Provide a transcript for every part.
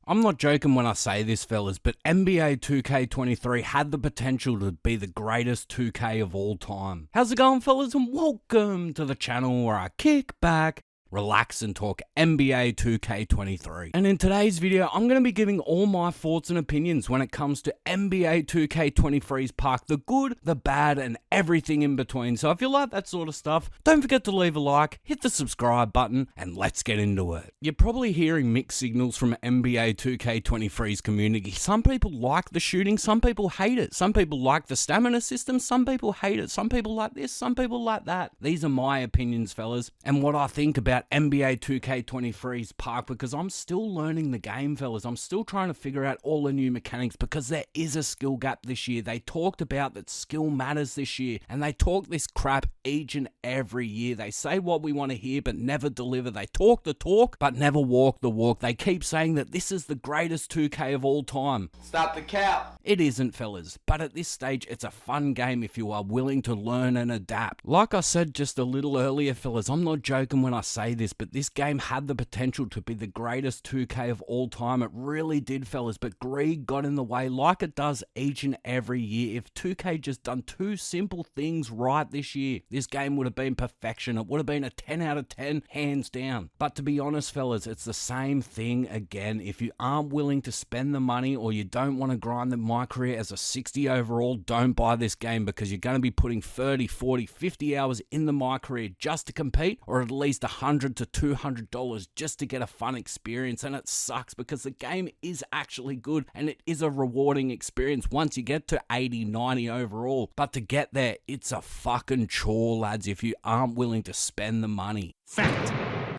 I'm not joking when I say this, fellas, but NBA 2K23 had the potential to be the greatest 2K of all time. How's it going, fellas? And welcome to the channel where I kick back, relax and talk NBA 2K23. And in today's video, I'm going to be giving all my thoughts and opinions when it comes to NBA 2K23's park, the good, the bad, and everything in between. So if you like that sort of stuff, don't forget to leave a like, hit the subscribe button, and let's get into it. You're probably hearing mixed signals from NBA 2K23's community. Some people like the shooting, some people hate it. Some people like the stamina system, some people hate it. Some people like this, some people like that. These are my opinions, fellas, and what I think about NBA 2K23's park, because I'm still learning the game, fellas. I'm still trying to figure out all the new mechanics because there is a skill gap this year. They talked about that skill matters this year, and they talk this crap each and every year. They say what we want to hear but never deliver. They talk the talk but never walk the walk. They keep saying that this is the greatest 2K of all time. Stop the cap. It isn't, fellas, but at this stage it's a fun game if you are willing to learn and adapt. Like I said just a little earlier, fellas, I'm not joking when I say this, but this game had the potential to be the greatest 2K of all time. It really did, fellas, but greed got in the way like it does each and every year. If 2K just done two simple things right this year, this game would have been perfection. It would have been a 10 out of 10, hands down. But to be honest, fellas, it's the same thing again. If you aren't willing to spend the money or you don't want to grind my career as a 60 overall, don't buy this game, because you're going to be putting 30, 40, 50 hours in the my career just to compete, or at least $100 to $200 just to get a fun experience. And it sucks because the game is actually good and it is a rewarding experience once you get to 80, 90 overall. But to get there, it's a fucking chore, lads, if you aren't willing to spend the money. Fact.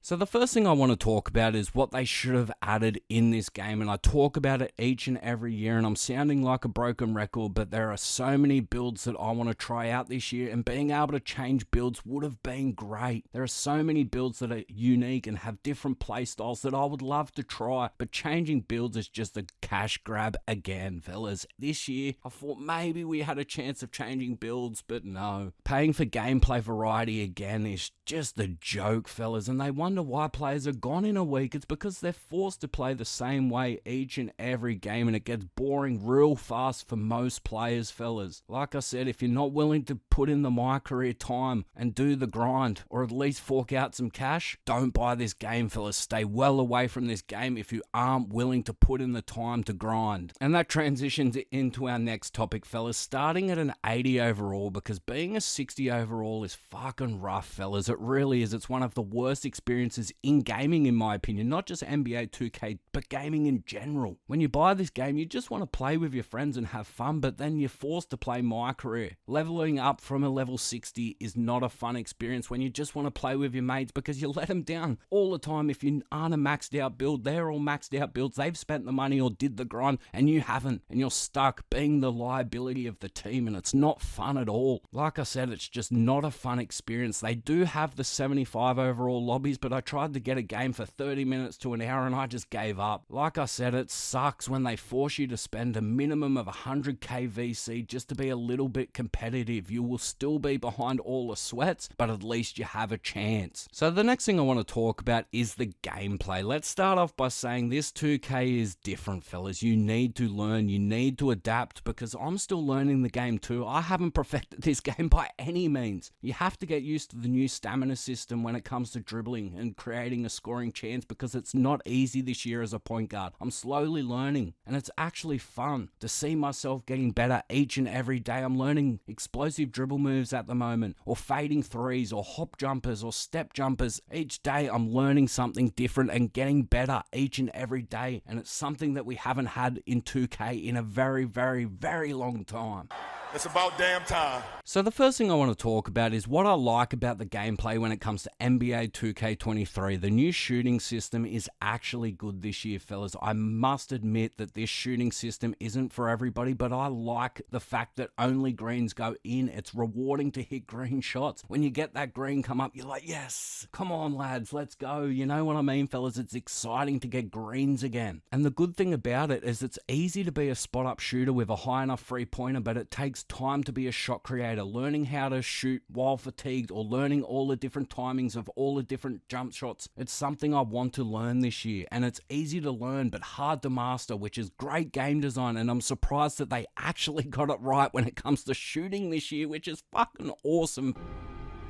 So the first thing I want to talk about is what they should have added in this game, and I talk about it each and every year, and I'm sounding like a broken record, but there are so many builds that I want to try out this year, and being able to change builds would have been great. There are so many builds that are unique and have different play styles that I would love to try, but changing builds is just a cash grab again, fellas. This year, I thought maybe we had a chance of changing builds, but no. Paying for gameplay variety again is just a joke, fellas, and they wonder why players are gone in a week. It's because they're forced to play the same way each and every game, and it gets boring real fast for most players, fellas. Like I said, if you're not willing to put in the my career time and do the grind, or at least fork out some cash, don't buy this game, fellas. Stay well away from this game if you aren't willing to put in the time to grind. And that transitions into our next topic, fellas, starting at an 80 overall, because being a 60 overall is fucking rough, fellas. It really is. It's one of the worst experiences in gaming, in my opinion, not just NBA 2K, but gaming in general. When you buy this game, you just want to play with your friends and have fun, but then you're forced to play my career. Leveling up from a level 60 is not a fun experience when you just want to play with your mates, because you let them down all the time. If you aren't a maxed out build, they're all maxed out builds. They've spent the money or did the grind, and you haven't, and you're stuck being the liability of the team, and it's not fun at all. Like I said, it's just not a fun experience. They do have the 75 overall lobbies, but I tried to get a game for 30 minutes to an hour and I just gave up. Like I said, it sucks when they force you to spend a minimum of 100k VC just to be a little bit competitive. You will still be behind all the sweats, but at least you have a chance. So the next thing I want to talk about is the gameplay. Let's start off by saying this 2K is different, fellas. You need to learn, you need to adapt, because I'm still learning the game too. I haven't perfected this game by any means. You have to get used to the new stamina system when it comes to dribbling and creating a scoring chance, because it's not easy this year as a point guard. I'm slowly learning, and it's actually fun to see myself getting better each and every day. I'm learning explosive dribble moves at the moment, or fading threes, or hop jumpers, or step jumpers. Each day I'm learning something different and getting better each and every day, and it's something that we haven't had in 2K in a very, very, very long time. It's about damn time. So the first thing I want to talk about is what I like about the gameplay when it comes to NBA 2K23. The new shooting system is actually good this year, fellas. I must admit that this shooting system isn't for everybody, but I like the fact that only greens go in. It's rewarding to hit green shots. When you get that green come up, you're like, yes, come on lads, let's go. You know what I mean, fellas? It's exciting to get greens again. And the good thing about it is it's easy to be a spot-up shooter with a high enough three-pointer, but it takes takes time to be a shot creator, learning how to shoot while fatigued or learning all the different timings of all the different jump shots. It's something I want to learn this year, and it's easy to learn but hard to master, which is great game design, and I'm surprised that they actually got it right when it comes to shooting this year, which is fucking awesome.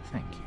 Thank you.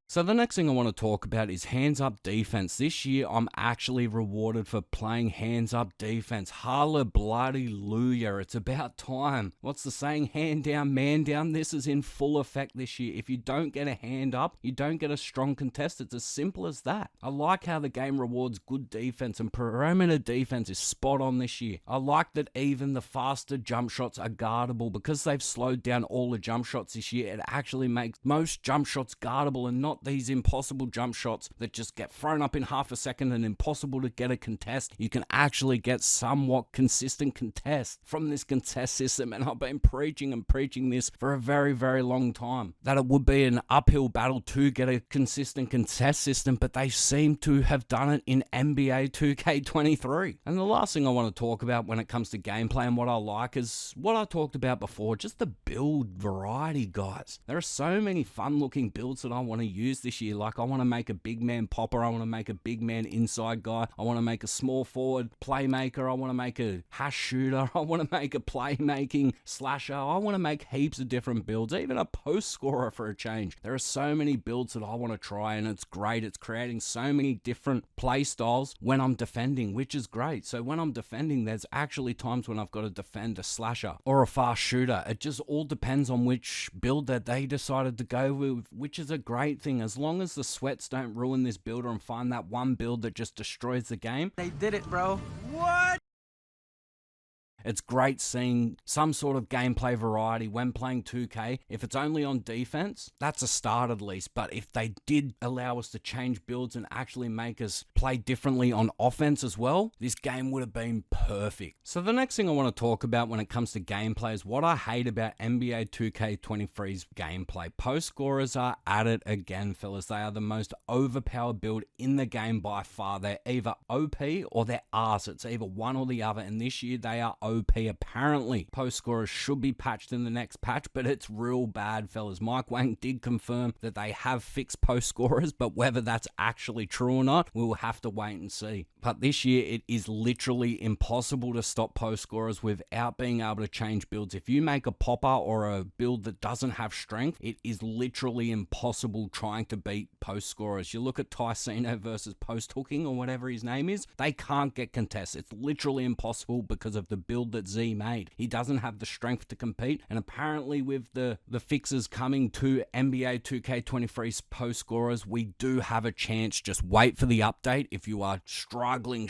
So the next thing I want to talk about is hands-up defense. This year, I'm actually rewarded for playing hands-up defense. Hallelujah, it's about time. What's the saying? Hand down, man down. This is in full effect this year. If you don't get a hand up, you don't get a strong contest. It's as simple as that. I like how the game rewards good defense, and perimeter defense is spot on this year. I like that even the faster jump shots are guardable. Because they've slowed down all the jump shots this year, it actually makes most jump shots guardable and not these impossible jump shots that just get thrown up in half a second and impossible to get a contest. You can actually get somewhat consistent contest from this contest system, and I've been preaching this for a very, very long time, that it would be an uphill battle to get a consistent contest system, but they seem to have done it in NBA 2K23. And the last thing I want to talk about when it comes to gameplay and what I like is what I talked about before, just the build variety, guys. There are so many fun looking builds that I want to use this year. Like, I want to make a big man popper, I want to make a big man inside guy, I want to make a small forward playmaker, I want to make a hash shooter, I want to make a playmaking slasher, I want to make heaps of different builds, even a post scorer for a change. There are so many builds that I want to try, and it's great. It's creating so many different play styles when I'm defending, which is great. So when I'm defending, there's actually times when I've got to defend a slasher or a fast shooter. It just all depends on which build that they decided to go with, which is a great thing. As long as the sweats don't ruin this builder and find that one build that just destroys the game. They did it, bro. What? It's great seeing some sort of gameplay variety when playing 2K. If it's only on defense, that's a start at least. But if they did allow us to change builds and actually make us play differently on offense as well, this game would have been perfect. So the next thing I want to talk about when it comes to gameplay is what I hate about NBA 2K23's gameplay. Post scorers are at it again, fellas. They are the most overpowered build in the game by far. They're either OP or they're arse. It's either one or the other. And this year they are OP apparently. Post scorers should be patched in the next patch, but it's real bad, fellas. Mike Wang did confirm that they have fixed post scorers, but whether that's actually true or not, we'll have to wait and see. But this year it is literally impossible to stop post scorers without being able to change builds. If you make a popper or a build that doesn't have strength, it is literally impossible trying to beat post scorers. You look at Ticino versus post hooking or whatever his name is, they can't get contests. It's literally impossible because of the build that Z made. He doesn't have the strength to compete, and apparently with the fixes coming to NBA 2K23's post scorers, we do have a chance. Just wait for the update if you are struggling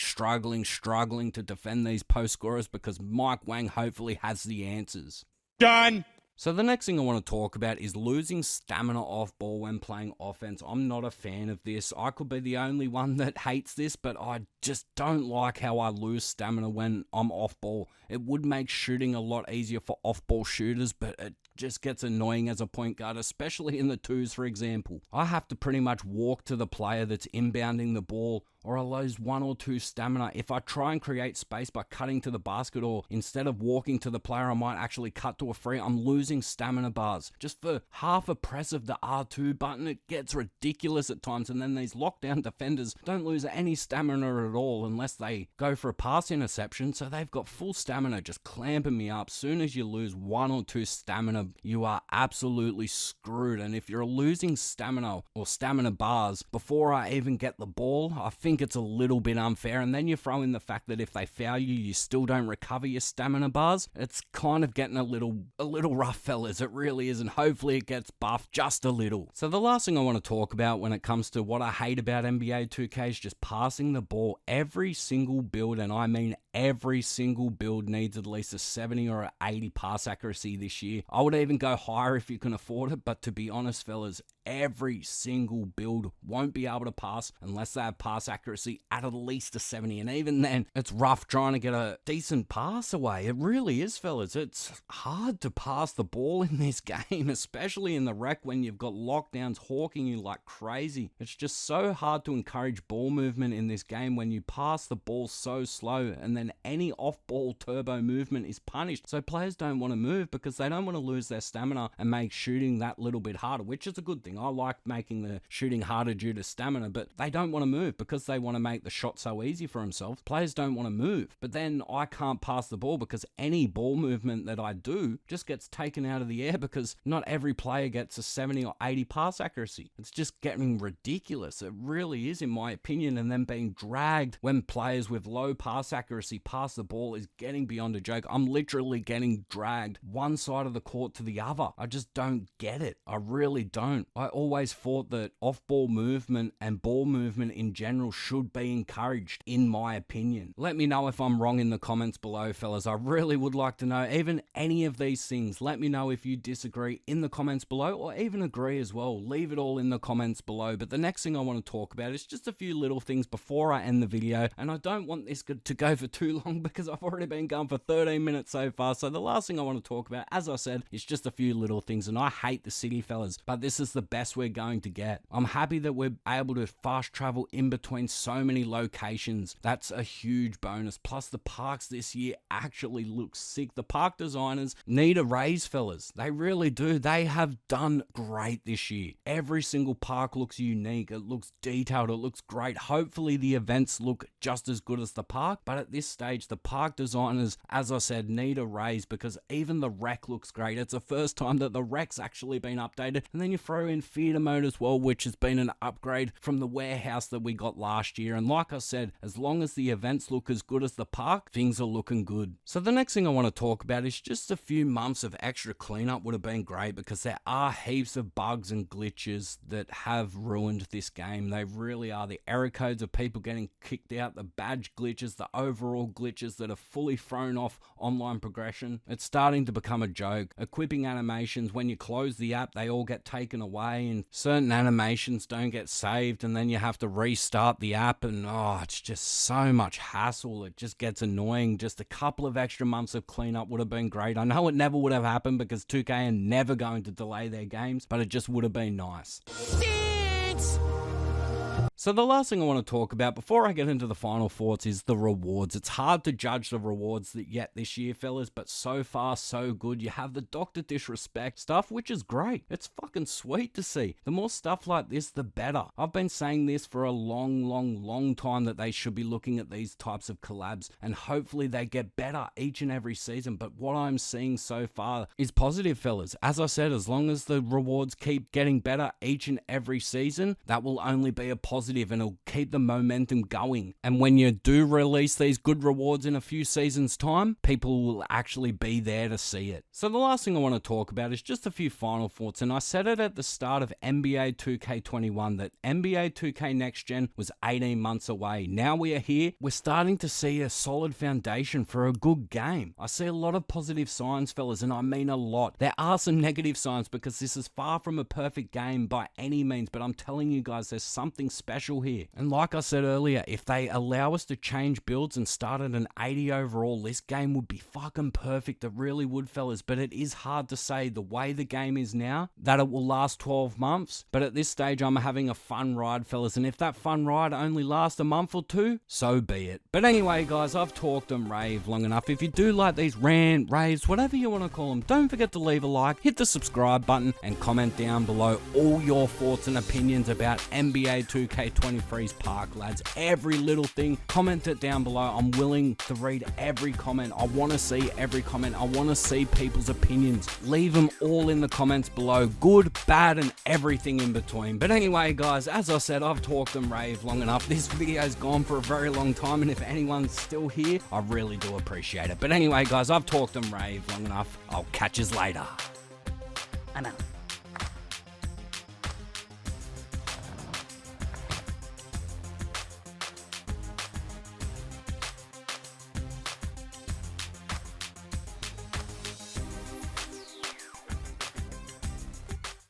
to defend these post scorers, because Mike Wang hopefully has the answers. Done. So the next thing I want to talk about is losing stamina off ball when playing offense. I'm not a fan of this. I could be the only one that hates this, but I just don't like how I lose stamina when I'm off ball. It would make shooting a lot easier for off ball shooters, but it just gets annoying as a point guard, especially in the twos, for example. I have to pretty much walk to the player that's inbounding the ball, or I lose 1 or 2 stamina. If I try and create space by cutting to the basket, or instead of walking to the player, I might actually cut to a free, I'm losing stamina bars. Just for half a press of the R2 button, it gets ridiculous at times, and then these lockdown defenders don't lose any stamina at all unless they go for a pass interception, so they've got full stamina just clamping me up. Soon as you lose 1 or 2 stamina, you are absolutely screwed. And if you're losing stamina or stamina bars before I even get the ball, I think it's a little bit unfair. And then you throw in the fact that if they foul you, you still don't recover your stamina bars. It's kind of getting a little rough, fellas. It really is, and hopefully it gets buffed just a little. So the last thing I want to talk about when it comes to what I hate about NBA 2K is just passing the ball. Every single build, and I mean every single build, needs at least a 70 or a 80 pass accuracy this year. I would even go higher if you can afford it, but to be honest, fellas, every single build won't be able to pass unless they have pass accuracy at least a 70. And even then, it's rough trying to get a decent pass away. It really is, fellas. It's hard to pass the ball in this game, especially in the rec when you've got lockdowns hawking you like crazy. It's just so hard to encourage ball movement in this game when you pass the ball so slow, and then any off-ball turbo movement is punished. So players don't want to move because they don't want to lose their stamina and make shooting that little bit harder, which is a good thing. I like making the shooting harder due to stamina, but they don't want to move because they want to make the shot so easy for themselves. Players don't want to move, but then I can't pass the ball because any ball movement that I do just gets taken out of the air because not every player gets a 70 or 80 pass accuracy. It's just getting ridiculous. It really is, in my opinion, and then being dragged when players with low pass accuracy pass the ball is getting beyond a joke. I'm literally getting dragged one side of the court to the other. I just don't get it. I really don't. I always thought that off-ball movement and ball movement in general should be encouraged, in my opinion. Let me know if I'm wrong in the comments below, fellas. I really would like to know even any of these things. Let me know if you disagree in the comments below, or even agree as well. Leave it all in the comments below. But the next thing I want to talk about is just a few little things before I end the video, and I don't want this to go for too long because I've already been going for 13 minutes so far. So the last thing I want to talk about, as I said, is just a few little things, and I hate the city, fellas, but this is the best we're going to get. I'm happy that we're able to fast travel in between so many locations. That's a huge bonus. Plus the parks this year actually look sick. The park designers need a raise, fellas. They really do. They have done great this year. Every single park looks unique. It looks detailed. It looks great. Hopefully the events look just as good as the park, but at this stage the park designers, as I said, need a raise because even the rec looks great. It's the first time that the rec's actually been updated, and then you throw in theater mode as well, which has been an upgrade from the warehouse that we got last year. And like I said, as long as the events look as good as the park, things are looking good. So the next thing I want to talk about is just a few months of extra cleanup would have been great because there are heaps of bugs and glitches that have ruined this game. They really are. The error codes of people getting kicked out, the badge glitches, the overall glitches that have fully thrown off online progression. It's starting to become a joke. Equipping animations, when you close the app, they all get taken away, and certain animations don't get saved, and then you have to restart the app, and it's just so much hassle. It just gets annoying. Just a couple of extra months of cleanup would have been great. I know it never would have happened because 2K are never going to delay their games, but it just would have been nice. So the last thing I want to talk about before I get into the final thoughts is the rewards. It's hard to judge the rewards yet this year, fellas, but so far so good. You have the Dr. Disrespect stuff, which is great. It's fucking sweet to see. The more stuff like this, the better. I've been saying this for a long time that they should be looking at these types of collabs, and hopefully they get better each and every season. But what I'm seeing so far is positive, fellas. As I said, as long as the rewards keep getting better each and every season, that will only be a positive, and it'll keep the momentum going. And when you do release these good rewards in a few seasons time, people will actually be there to see it. So the last thing I want to talk about is just a few final thoughts, and I said it at the start of NBA 2K21 that NBA 2K Next Gen was 18 months away. Now we are here. We're starting to see a solid foundation for a good game. I see a lot of positive signs, fellas, and I mean a lot. There are some negative signs because this is far from a perfect game by any means, but I'm telling you guys, there's something special here. And like I said earlier, if they allow us to change builds and start at an 80 overall, this game would be fucking perfect. It really would, fellas, but it is hard to say the way the game is now that it will last 12 months. But at this stage, I'm having a fun ride, fellas, and if that fun ride only lasts a month or two, so be it. But anyway, guys, I've talked and raved long enough. If you do like these rant, raves, whatever you want to call them, don't forget to leave a like, hit the subscribe button, and comment down below all your thoughts and opinions about NBA 2K23's park, lads. Every little thing, comment it down below. I'm willing to read every comment. I want to see every comment. I want to see people's opinions. Leave them all in the comments below, good, bad, and everything in between. But anyway, guys, as I said, I've talked and raved long enough. This video's gone for a very long time, and if anyone's still here, I really do appreciate it. But anyway, guys, I've talked and raved long enough. I'll catch yous later. I'm out.